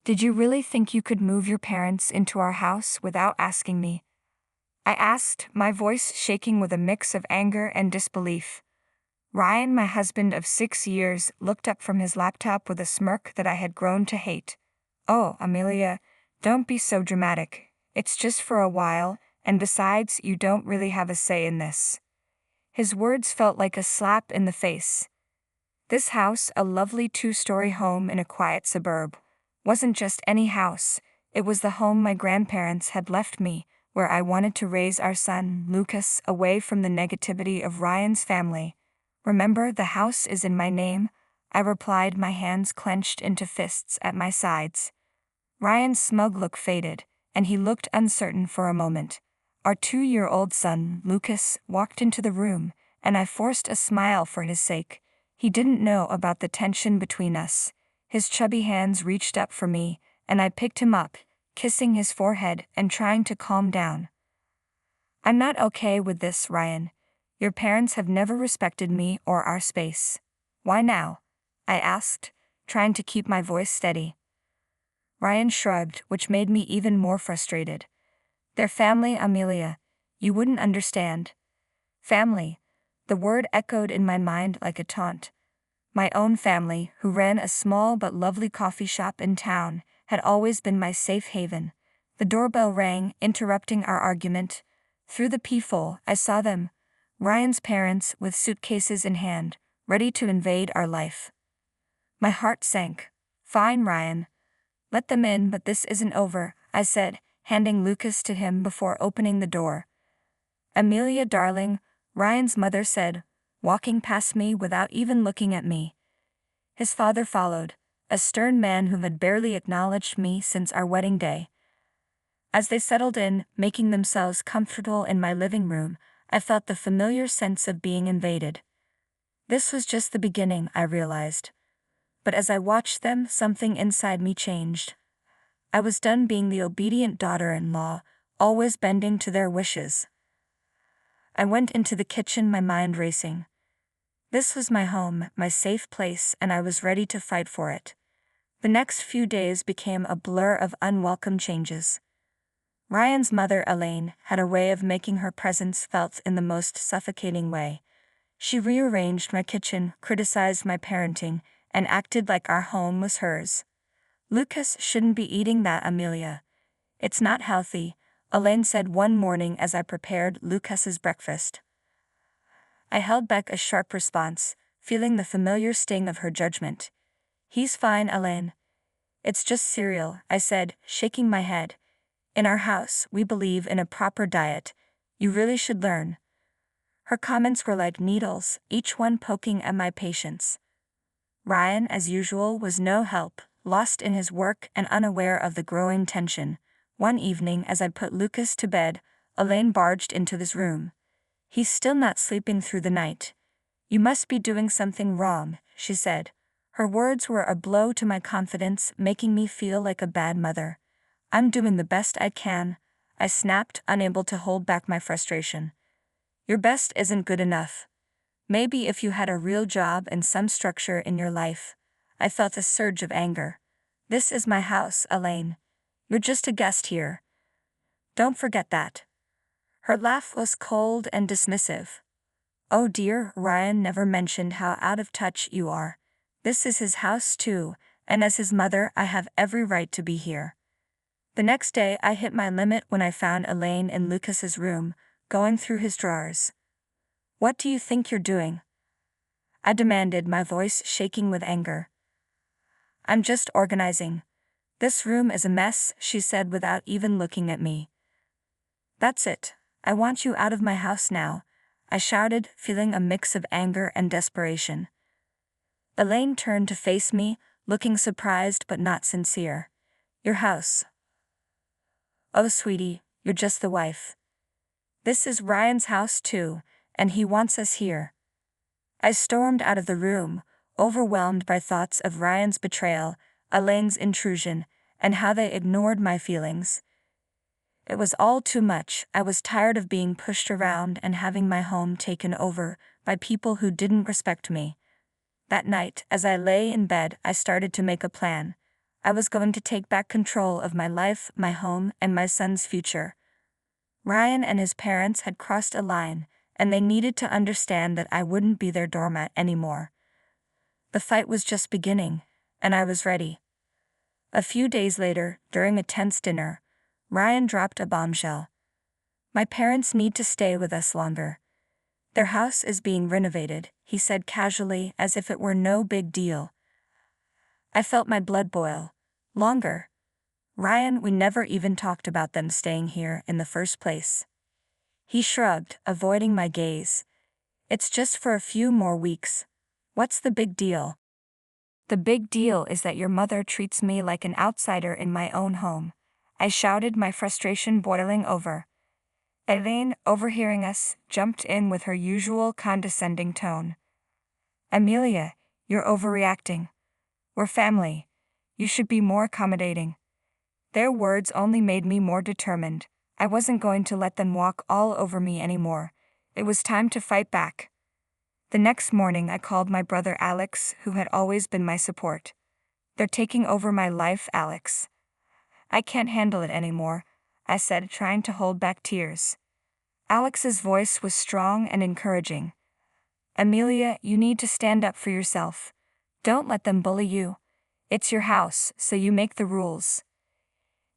Did you really think you could move your parents into our house without asking me? I asked, my voice shaking with a mix of anger and disbelief. Ryan, my husband of 6 years, looked up from his laptop with a smirk that I had grown to hate. Oh, Amelia, don't be so dramatic. It's just for a while, and besides, you don't really have a say in this. His words felt like a slap in the face. This house, a lovely 2-story home in a quiet suburb, wasn't just any house, it was the home my grandparents had left me, where I wanted to raise our son, Lucas, away from the negativity of Ryan's family. Remember, the house is in my name, I replied, my hands clenched into fists at my sides. Ryan's smug look faded, and he looked uncertain for a moment. Our 2-year-old son, Lucas, walked into the room, and I forced a smile for his sake. He didn't know about the tension between us. His chubby hands reached up for me, and I picked him up, kissing his forehead and trying to calm down. I'm not okay with this, Ryan. Your parents have never respected me or our space. Why now? I asked, trying to keep my voice steady. Ryan shrugged, which made me even more frustrated. Their family, Amelia. You wouldn't understand. Family. The word echoed in my mind like a taunt. My own family, who ran a small but lovely coffee shop in town, had always been my safe haven. The doorbell rang, interrupting our argument. Through the peephole, I saw them, Ryan's parents, with suitcases in hand, ready to invade our life. My heart sank. Fine, Ryan. Let them in, but this isn't over, I said, handing Lucas to him before opening the door. Amelia, darling, Ryan's mother said, walking past me without even looking at me. His father followed, a stern man who had barely acknowledged me since our wedding day. As they settled in, making themselves comfortable in my living room, I felt the familiar sense of being invaded. This was just the beginning, I realized. But as I watched them, something inside me changed. I was done being the obedient daughter-in-law, always bending to their wishes. I went into the kitchen, my mind racing. This was my home, my safe place, and I was ready to fight for it. The next few days became a blur of unwelcome changes. Ryan's mother, Elaine, had a way of making her presence felt in the most suffocating way. She rearranged my kitchen, criticized my parenting, and acted like our home was hers. Lucas shouldn't be eating that, Amelia. It's not healthy, Elaine said one morning as I prepared Lucas's breakfast. I held back a sharp response, feeling the familiar sting of her judgment. He's fine, Elaine. It's just cereal, I said, shaking my head. In our house, we believe in a proper diet. You really should learn. Her comments were like needles, each one poking at my patience. Ryan, as usual, was no help, lost in his work and unaware of the growing tension. One evening, as I put Lucas to bed, Elaine barged into this room. He's still not sleeping through the night. You must be doing something wrong, she said. Her words were a blow to my confidence, making me feel like a bad mother. I'm doing the best I can, I snapped, unable to hold back my frustration. Your best isn't good enough. Maybe if you had a real job and some structure in your life. I felt a surge of anger. This is my house, Elaine. You're just a guest here. Don't forget that. Her laugh was cold and dismissive. Oh dear, Ryan never mentioned how out of touch you are. This is his house too, and as his mother I have every right to be here. The next day I hit my limit when I found Elaine in Lucas's room, going through his drawers. What do you think you're doing? I demanded, my voice shaking with anger. I'm just organizing. This room is a mess, she said without even looking at me. That's it. I want you out of my house now, I shouted, feeling a mix of anger and desperation. Elaine turned to face me, looking surprised but not sincere. Your house. Oh, sweetie, you're just the wife. This is Ryan's house too, and he wants us here. I stormed out of the room, overwhelmed by thoughts of Ryan's betrayal, Elaine's intrusion, and how they ignored my feelings. It was all too much. I was tired of being pushed around and having my home taken over by people who didn't respect me. That night, as I lay in bed, I started to make a plan. I was going to take back control of my life, my home, and my son's future. Ryan and his parents had crossed a line, and they needed to understand that I wouldn't be their doormat anymore. The fight was just beginning, and I was ready. A few days later, during a tense dinner, Ryan dropped a bombshell. My parents need to stay with us longer. Their house is being renovated, he said casually, as if it were no big deal. I felt my blood boil. Longer? Ryan, we never even talked about them staying here in the first place. He shrugged, avoiding my gaze. It's just for a few more weeks. What's the big deal? The big deal is that your mother treats me like an outsider in my own home. I shouted, my frustration boiling over. Elaine, overhearing us, jumped in with her usual condescending tone. Amelia, you're overreacting. We're family. You should be more accommodating. Their words only made me more determined. I wasn't going to let them walk all over me anymore. It was time to fight back. The next morning I called my brother Alex, who had always been my support. They're taking over my life, Alex. I can't handle it anymore, I said, trying to hold back tears. Alex's voice was strong and encouraging. Amelia, you need to stand up for yourself. Don't let them bully you. It's your house, so you make the rules.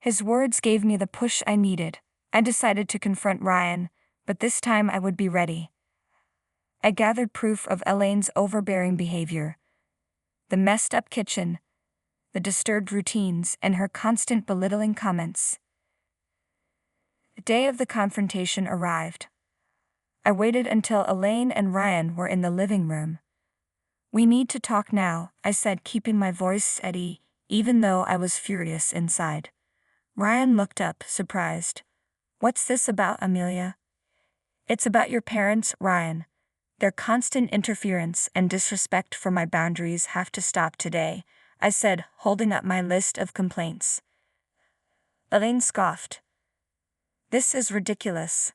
His words gave me the push I needed. I decided to confront Ryan, but this time I would be ready. I gathered proof of Elaine's overbearing behavior. The messed up kitchen, the disturbed routines, and her constant belittling comments. The day of the confrontation arrived. I waited until Elaine and Ryan were in the living room. We need to talk now, I said, keeping my voice steady, even though I was furious inside. Ryan looked up, surprised. What's this about, Amelia? It's about your parents, Ryan. Their constant interference and disrespect for my boundaries have to stop today, I said, holding up my list of complaints. Elaine scoffed. This is ridiculous.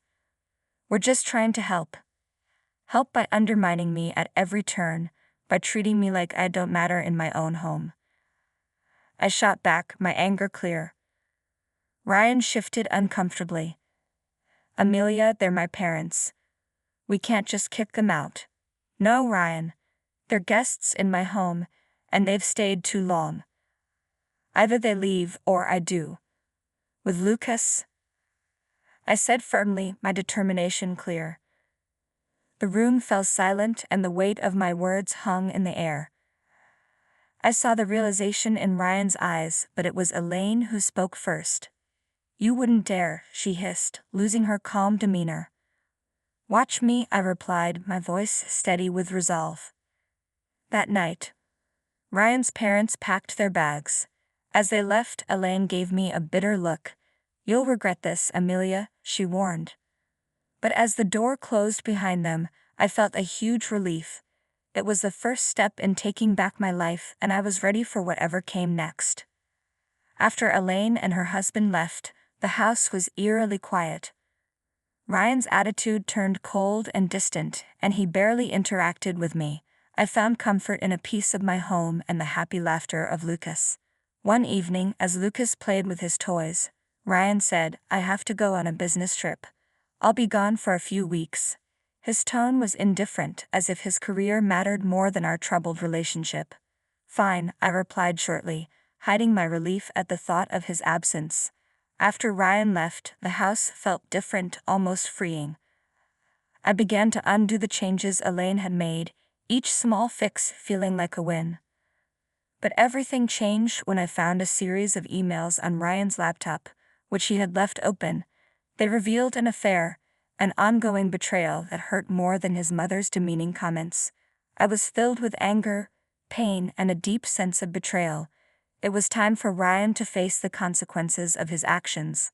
We're just trying to help. Help by undermining me at every turn, by treating me like I don't matter in my own home. I shot back, my anger clear. Ryan shifted uncomfortably. Amelia, they're my parents. We can't just kick them out. No, Ryan. They're guests in my home, and they've stayed too long. Either they leave or I do. With Lucas? I said firmly, my determination clear. The room fell silent and the weight of my words hung in the air. I saw the realization in Ryan's eyes, but it was Elaine who spoke first. You wouldn't dare, she hissed, losing her calm demeanor. Watch me, I replied, my voice steady with resolve. That night, Ryan's parents packed their bags. As they left, Elaine gave me a bitter look. You'll regret this, Amelia, she warned. But as the door closed behind them, I felt a huge relief. It was the first step in taking back my life, and I was ready for whatever came next. After Elaine and her husband left, the house was eerily quiet. Ryan's attitude turned cold and distant, and he barely interacted with me. I found comfort in a piece of my home and the happy laughter of Lucas. One evening, as Lucas played with his toys, Ryan said, I have to go on a business trip. I'll be gone for a few weeks. His tone was indifferent, as if his career mattered more than our troubled relationship. Fine, I replied shortly, hiding my relief at the thought of his absence. After Ryan left, the house felt different, almost freeing. I began to undo the changes Elaine had made, each small fix feeling like a win. But everything changed when I found a series of emails on Ryan's laptop, which he had left open. They revealed an affair, an ongoing betrayal that hurt more than his mother's demeaning comments. I was filled with anger, pain, and a deep sense of betrayal. It was time for Ryan to face the consequences of his actions.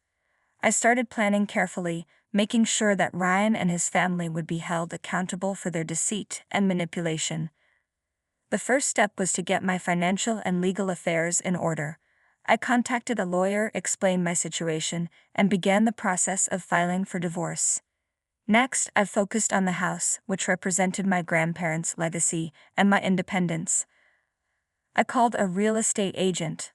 I started planning carefully, making sure that Ryan and his family would be held accountable for their deceit and manipulation. The first step was to get my financial and legal affairs in order. I contacted a lawyer, explained my situation, and began the process of filing for divorce. Next, I focused on the house, which represented my grandparents' legacy and my independence. I called a real estate agent.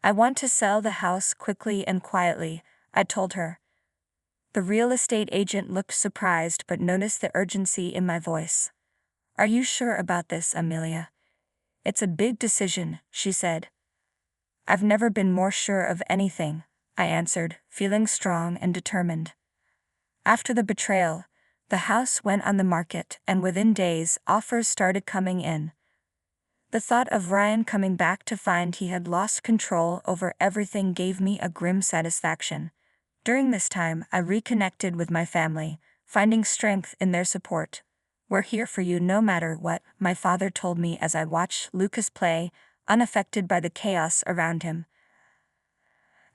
I want to sell the house quickly and quietly, I told her. The real estate agent looked surprised but noticed the urgency in my voice. Are you sure about this, Amelia? It's a big decision, she said. I've never been more sure of anything, I answered, feeling strong and determined. After the betrayal, the house went on the market and within days offers started coming in. The thought of Ryan coming back to find he had lost control over everything gave me a grim satisfaction. During this time, I reconnected with my family, finding strength in their support. We're here for you no matter what, my father told me as I watched Lucas play, unaffected by the chaos around him.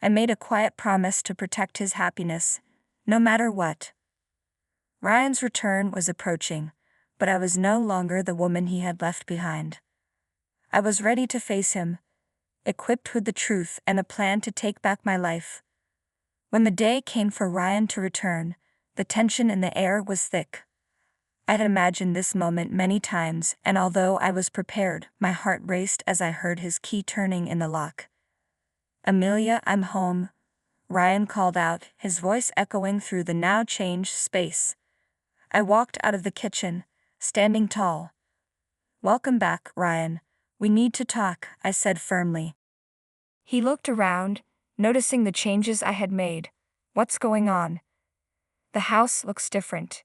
I made a quiet promise to protect his happiness, no matter what. Ryan's return was approaching, but I was no longer the woman he had left behind. I was ready to face him, equipped with the truth and a plan to take back my life. When the day came for Ryan to return, the tension in the air was thick. I'd imagined this moment many times, and although I was prepared, my heart raced as I heard his key turning in the lock. Amelia, I'm home, Ryan called out, his voice echoing through the now changed space. I walked out of the kitchen, standing tall. Welcome back, Ryan. We need to talk, I said firmly. He looked around, noticing the changes I had made. What's going on? The house looks different.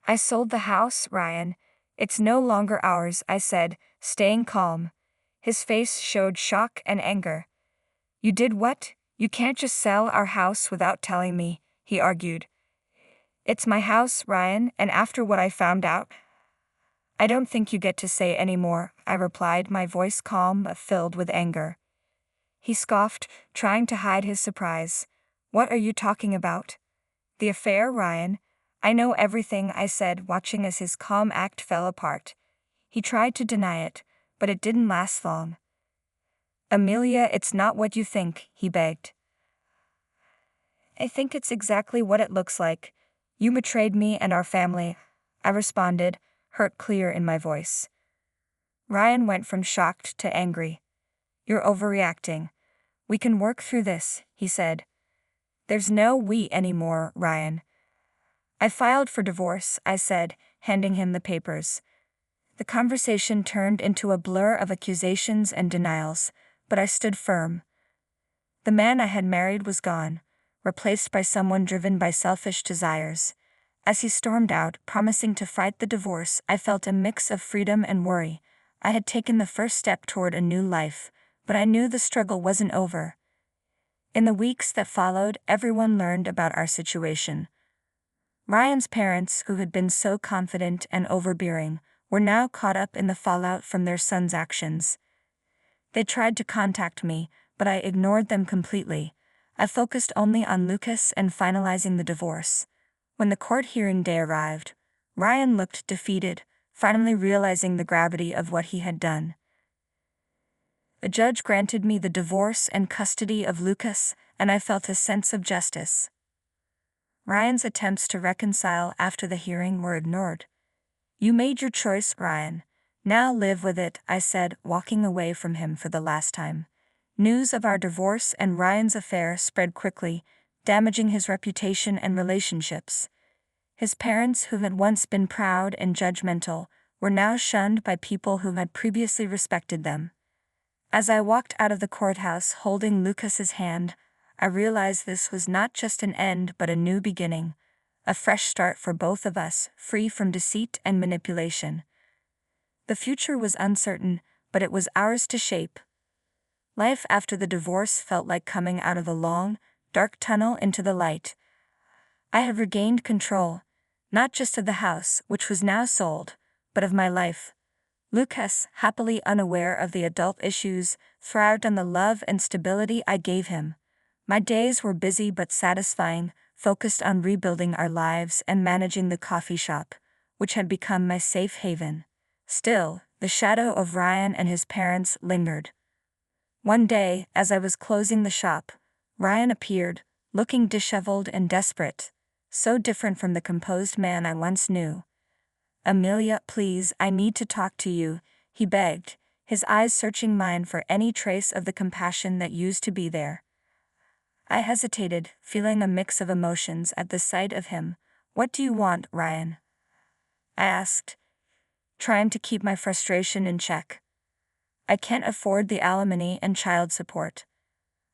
I sold the house, Ryan. It's no longer ours, I said, staying calm. His face showed shock and anger. You did what? You can't just sell our house without telling me, he argued. It's my house, Ryan, and after what I found out, I don't think you get to say any more, I replied, my voice calm but filled with anger. He scoffed, trying to hide his surprise. What are you talking about? The affair, Ryan? I know everything, I said, watching as his calm act fell apart. He tried to deny it, but it didn't last long. Amelia, it's not what you think, he begged. I think it's exactly what it looks like. You betrayed me and our family, I responded, hurt clear in my voice. Ryan went from shocked to angry. You're overreacting. We can work through this, he said. There's no we anymore, Ryan. I filed for divorce, I said, handing him the papers. The conversation turned into a blur of accusations and denials, but I stood firm. The man I had married was gone, replaced by someone driven by selfish desires. As he stormed out, promising to fight the divorce, I felt a mix of freedom and worry. I had taken the first step toward a new life, but I knew the struggle wasn't over. In the weeks that followed, everyone learned about our situation. Ryan's parents, who had been so confident and overbearing, were now caught up in the fallout from their son's actions. They tried to contact me, but I ignored them completely. I focused only on Lucas and finalizing the divorce. When the court hearing day arrived, Ryan looked defeated, finally realizing the gravity of what he had done. The judge granted me the divorce and custody of Lucas, and I felt a sense of justice. Ryan's attempts to reconcile after the hearing were ignored. You made your choice, Ryan. Now live with it, I said, walking away from him for the last time. News of our divorce and Ryan's affair spread quickly, damaging his reputation and relationships. His parents, who had once been proud and judgmental, were now shunned by people who had previously respected them. As I walked out of the courthouse holding Lucas's hand, I realized this was not just an end but a new beginning, a fresh start for both of us, free from deceit and manipulation. The future was uncertain, but it was ours to shape. Life after the divorce felt like coming out of a long, dark tunnel into the light. I had regained control, not just of the house, which was now sold, but of my life. Lucas, happily unaware of the adult issues, thrived on the love and stability I gave him. My days were busy but satisfying, focused on rebuilding our lives and managing the coffee shop, which had become my safe haven. Still, the shadow of Ryan and his parents lingered. One day, as I was closing the shop, Ryan appeared, looking disheveled and desperate, so different from the composed man I once knew. Amelia, please, I need to talk to you, he begged, his eyes searching mine for any trace of the compassion that used to be there. I hesitated, feeling a mix of emotions at the sight of him. "What do you want, Ryan?" I asked, trying to keep my frustration in check. "I can't afford the alimony and child support.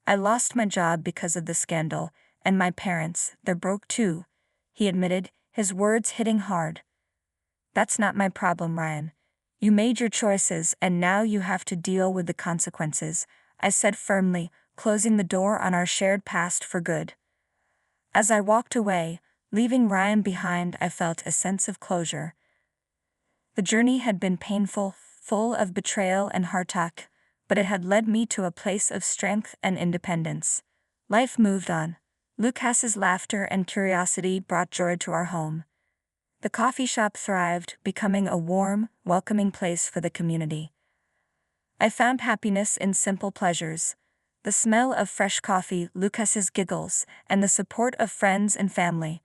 I lost my job because of the scandal, and my parents, they're broke too," he admitted, his words hitting hard. "That's not my problem, Ryan. You made your choices and now you have to deal with the consequences," I said firmly, closing the door on our shared past for good. As I walked away, leaving Ryan behind, I felt a sense of closure. The journey had been painful, full of betrayal and heartache, but it had led me to a place of strength and independence. Life moved on. Lucas's laughter and curiosity brought joy to our home. The coffee shop thrived, becoming a warm, welcoming place for the community. I found happiness in simple pleasures: the smell of fresh coffee, Lucas's giggles, and the support of friends and family.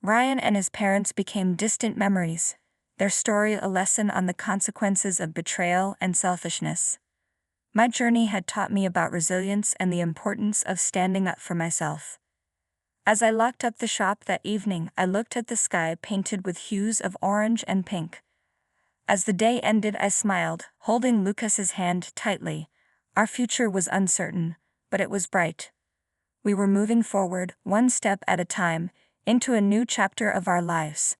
Ryan and his parents became distant memories, their story a lesson on the consequences of betrayal and selfishness. My journey had taught me about resilience and the importance of standing up for myself. As I locked up the shop that evening, I looked at the sky painted with hues of orange and pink. As the day ended, I smiled, holding Lucas's hand tightly. Our future was uncertain, but it was bright. We were moving forward, one step at a time, into a new chapter of our lives.